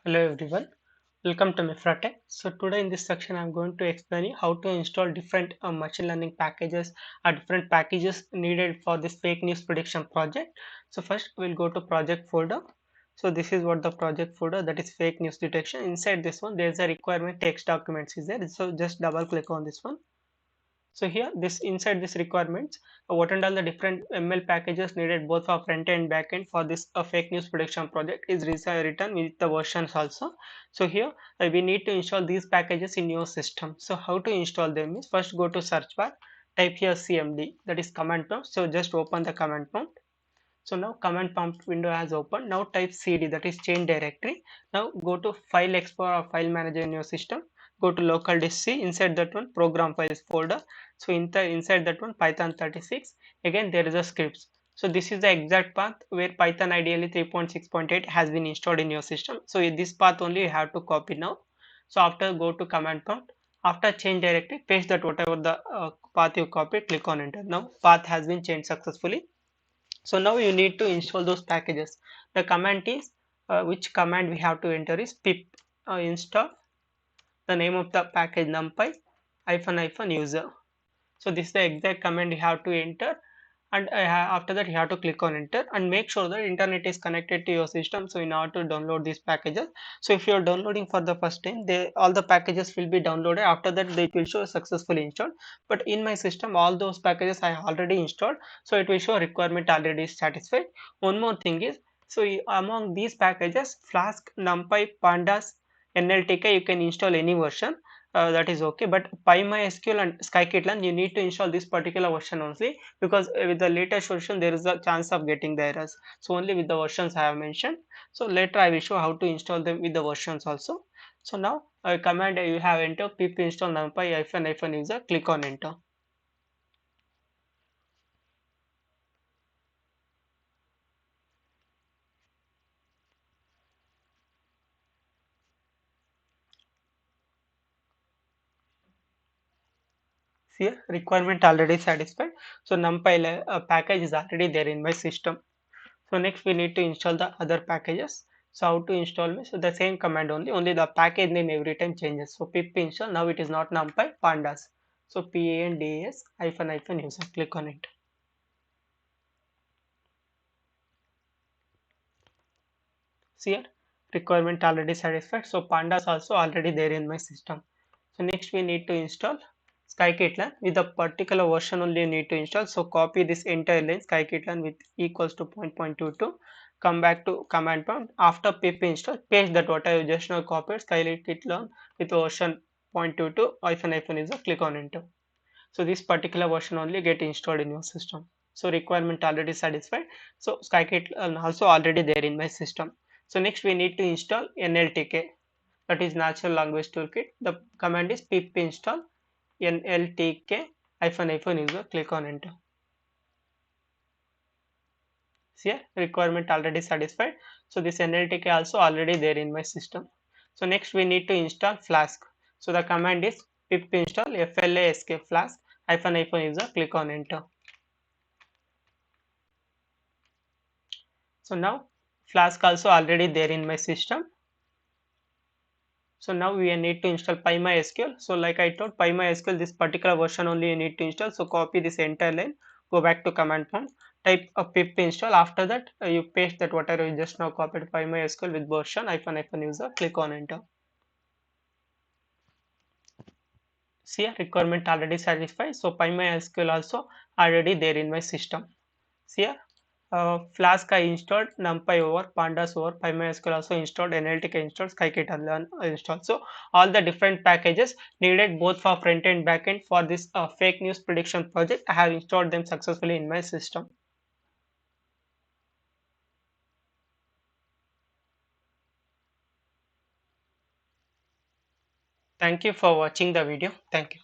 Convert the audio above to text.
Hello everyone, welcome to Mifratech. So today in this section I'm going to explain you how to install different machine learning packages or different packages needed for this fake news prediction project. So first we'll go to project folder. So this is what the project folder, that is fake news detection. Inside this one there is a requirement text documents is there. So just double click on this one. So here this inside this requirements, what and all the different ML packages needed both for front end and back end for this fake news prediction project is written with the versions also. So here we need to install these packages in your system. So how to install them is first go to search bar, type here CMD, that is command prompt. So just open the command prompt. So now command prompt window has opened. Now type cd, that is change directory. Now go to file explorer or file manager in your system. Go to local disk C, inside that one program files folder. So inside that one Python 36. Again there is a scripts. So this is the exact path where Python ideally 3.6.8 has been installed in your system. So in this path only you have to copy now. So after go to command prompt. After change directory, paste that whatever the path you copied, click on enter. Now path has been changed successfully. So now you need to install those packages. The command is which command we have to enter is pip install the name of the package numpy hyphen user. So this is the exact command you have to enter, and after that you have to click on enter and make sure that internet is connected to your system. So in order to download these packages, so if you are downloading for the first time, all the packages will be downloaded. After that it will show successfully installed, but in my system all those packages I already installed, so it will show requirement already satisfied. One more thing is, so among these packages flask, numpy, pandas, nltk, you can install any version, that is okay. But PyMySQL and scikit-learn you need to install this particular version only, because with the latest version there is a chance of getting the errors. So only with the versions I have mentioned. So later I will show how to install them with the versions also. So now command you have enter pip install numpy hyphen user, click on enter. See here, requirement already satisfied. So numpy package is already there in my system. So next we need to install the other packages. So how to install me? So the same command only the package name every time changes. So pip install, now it is not numpy, pandas. So pandas hyphen user, click on it. See here, requirement already satisfied. So pandas also already there in my system. So next we need to install scikit-learn with the particular version only you need to install. So copy this entire line scikit-learn with equals to 0.22. Come back to command prompt. After pip install, paste that what I just now copied scikit-learn with version 0.22 hyphen user, click on enter. So this particular version only get installed in your system. So requirement already satisfied. So scikit-learn also already there in my system. So next we need to install nltk, that is natural language toolkit. The command is pip install nltk hyphen user, click on enter. See here, requirement already satisfied. So this nltk also already there in my system. So next we need to install flask. So the command is pip install flask flask hyphen user, click on enter. So now flask also already there in my system. So now we need to install PyMySQL. So like I told, PyMySQL, this particular version only you need to install. So copy this entire line, go back to command prompt, type a pip install. After that, you paste that whatever you just now copied PyMySQL with version hyphen user, click on enter. See here, requirement already satisfied. So PyMySQL also already there in my system. See here, Flask I installed, NumPy over, Pandas over, PyMySQL also installed, NLTK installed, scikit-learn installed. So all the different packages needed both for front end back end for this fake news prediction project, I have installed them successfully in my system. Thank you for watching the video. Thank you.